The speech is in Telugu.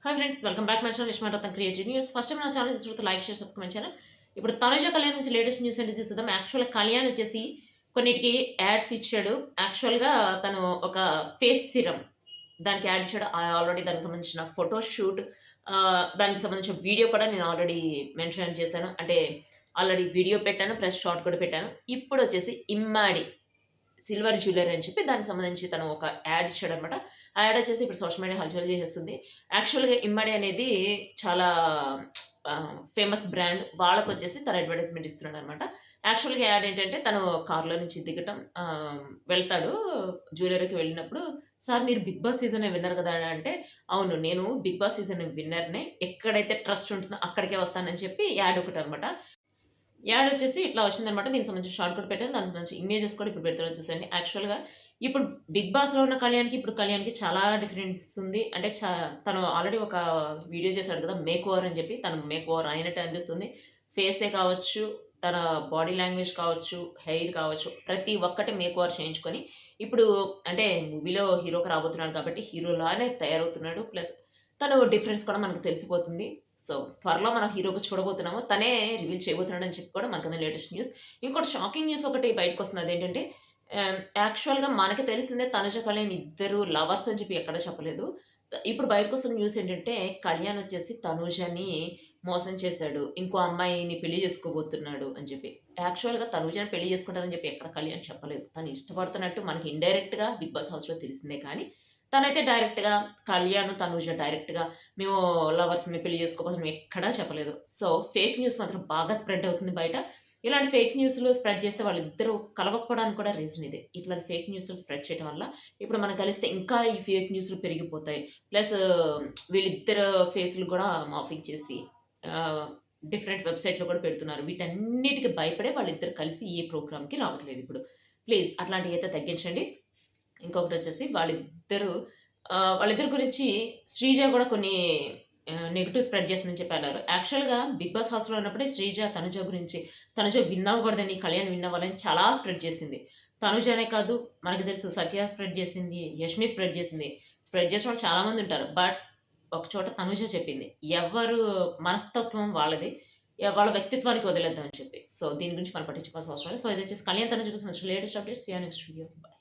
Hi friends, welcome back my channel Viswaratnam creative news. First time నా ఛానల్ చూస్తే లైక్ షేర్ సబ్స్క్రైబ్ ఛానల్. ఇప్పుడు తనుజ కళ్యాణ్ నుంచి లేటెస్ట్ న్యూస్ అంటే చూద్దాం. యాక్చువల్గా కళ్యాణ్ వచ్చేసి కొన్నిటికి యాడ్స్ ఇచ్చాడు. యాక్చువల్గా తను ఒక ఫేస్ సిరమ్ దానికి యాడ్ ఇచ్చాడు. ఆల్రెడీ దానికి సంబంధించిన ఫోటో షూట్, దానికి సంబంధించిన వీడియో కూడా నేను ఆల్రెడీ మెన్షన్ చేశాను. అంటే ఆల్రెడీ వీడియో పెట్టాను, ప్లస్ షార్ట్ కూడా పెట్టాను. ఇప్పుడు వచ్చేసి ఇమ్మాడి సిల్వర్ జ్యువెలరీ అని చెప్పి దానికి సంబంధించి తను ఒక యాడ్ ఇచ్చాడనమాట. ఆ యాడ్ వచ్చేసి ఇప్పుడు సోషల్ మీడియా హల్చల్ చేసేస్తుంది. యాక్చువల్‌గా ఇమ్మడి అనేది చాలా ఫేమస్ బ్రాండ్. వాళ్ళకొచ్చేసి తను అడ్వర్టైజ్‌మెంట్ ఇస్తున్నాడనమాట. యాక్చువల్‌గా యాడ్ ఏంటంటే తను కార్‌లో నుంచి దిగటం, వెళ్తాడు జ్యువెలరీకి వెళ్ళినప్పుడు, "సార్ మీరు 'బిగ్ బాస్' సీజన్ విన్నర్ కదా!" అంటే, "అవును. నేను 'బిగ్ బాస్' సీజన్ విన్నర్‌నే. ఎక్కడైతే ట్రస్ట్ ఉంటుందో అక్కడికే వస్తానని" చెప్పి యాడ్ ఒకటనమాట. యాడ్ వచ్చేసి ఇట్లా వచ్చిందనమాట. దీనికి సంబంధించి షార్ట్ కూడా పెట్టాను. దానికి సంబంధించి ఇమేజెస్ కూడా ఇప్పుడు పెడుతున్నాను చూసేయండి. యాక్చువల్‌గా ఇప్పుడు 'బిగ్ బాస్‌లో' ఉన్న కళ్యాణ్‌కి, ఇప్పుడు కళ్యాణ్‌కి చాలా డిఫరెన్స్ ఉంది. అంటే తను ఆల్రెడీ ఒక వీడియో చేశాడు కదా! మేక్ ఓవర్ అని చెప్పి. తను మేక్ ఓవర్ అయినట్టు అనిపిస్తుంది. ఫేసే కావచ్చు, తన బాడీ లాంగ్వేజ్ కావచ్చు, హెయిర్ కావచ్చు, ప్రతి ఒక్కటి మేక్ ఓవర్ చేయించుకొని ఇప్పుడు అంటే మూవీలో హీరోగా రాబోతున్నాడు కాబట్టి హీరోలానే తయారవుతున్నాడు. ప్లస్ తను డిఫరెన్స్ కూడా మనకు తెలిసిపోతుంది. సో, త్వరలో మనం హీరోగా చూడబోతున్నాము. తనే రివీల్ చేయబోతున్నాడని చెప్పి కూడా మనకది లేటెస్ట్ న్యూస్. ఇంకోటి షాకింగ్ న్యూస్ ఒకటి బయటకొస్తుంది. అదేంటంటే యాక్చువల్‌గా మనకి తెలిసిందే తనుజ, కళ్యాణ్ ఇద్దరు లవర్స్ అని చెప్పి ఎక్కడ చెప్పలేదు. ఇప్పుడు బయటకొస్తున్న న్యూస్ ఏంటంటే కళ్యాణ్ వచ్చేసి తనుజని మోసం చేశాడు. ఇంకో అమ్మాయిని పెళ్లి చేసుకోబోతున్నాడు అని చెప్పి. యాక్చువల్‌గా తనుజని పెళ్లి చేసుకుంటానని చెప్పి ఎక్కడ కళ్యాణ్ చెప్పలేదు. తను ఇష్టపడుతున్నట్టు మనకి ఇండైరెక్ట్‌గా 'బిగ్ బాస్' హౌస్‌లో తెలిసిందే కానీ, తనైతే డైరెక్ట్‌గా కళ్యాణ్, తనుజ డైరెక్ట్‌గా మేము లవర్స్‌ని పెళ్లి చేసుకోబోతున్నాం ఎక్కడా చెప్పలేదు. సో, ఫేక్ న్యూస్ మాత్రం బాగా స్ప్రెడ్ అవుతుంది బయట. ఇలాంటి ఫేక్ న్యూస్‌లు స్ప్రెడ్ చేస్తే వాళ్ళిద్దరూ కలవకపోవడానికి కూడా రీజన్ ఇదే. ఇట్లాంటి ఫేక్ న్యూస్‌లు స్ప్రెడ్ చేయడం వల్ల ఇప్పుడు మనం కలిస్తే ఇంకా ఈ ఫేక్ న్యూస్‌లు పెరిగిపోతాయి. ప్లస్ వీళ్ళిద్దరు ఫేస్‌లు కూడా మార్ఫింగ్ చేసి ఆహ్, డిఫరెంట్ వెబ్‌సైట్‌లో కూడా పెడుతున్నారు. వీటన్నిటికి భయపడే వాళ్ళిద్దరూ కలిసి ఏ ప్రోగ్రామ్‌కి రావట్లేదు ఇప్పుడు. ప్లీజ్ అట్లాంటియైతే తగ్గించండి. ఇంకొకటొచ్చేసి వాళ్ళిద్దరి గురించి శ్రీజ గూడా కొన్ని నెగెటివ్ స్ప్రెడ్ చేసిందని చెప్పి అన్నారు. యాక్చువల్‌గా 'బిగ్ బాస్' హౌస్‌లో ఉన్నప్పుడే శ్రీజ, తనుజ గురించి తనుజ విన్ అవ్వకూడదని, కళ్యాణ్ విన్ అవ్వాలని చాలా స్ప్రెడ్ చేసింది. తనుజ అనే కాదు, మనకు తెలుసు సత్య స్ప్రెడ్ చేసింది, యష్మి స్ప్రెడ్ చేసింది. స్ప్రెడ్ చేసిన వాళ్ళు చాలా మందుంటారు. బట్ ఒక చోట తనుజ చెప్పింది. ఎవరు మనస్తత్వం వాళ్ళది. వాళ్ళ వ్యక్తిత్వానికి వదిలేద్దాం అని చెప్పి. సో, దీని గురించి మనం పట్టించుకోవాల్సిన అవసరం లేదు. సో, ఇదొచ్చేసి కళ్యాణ్, తనుజ కోసం latest updates. See you next video. By.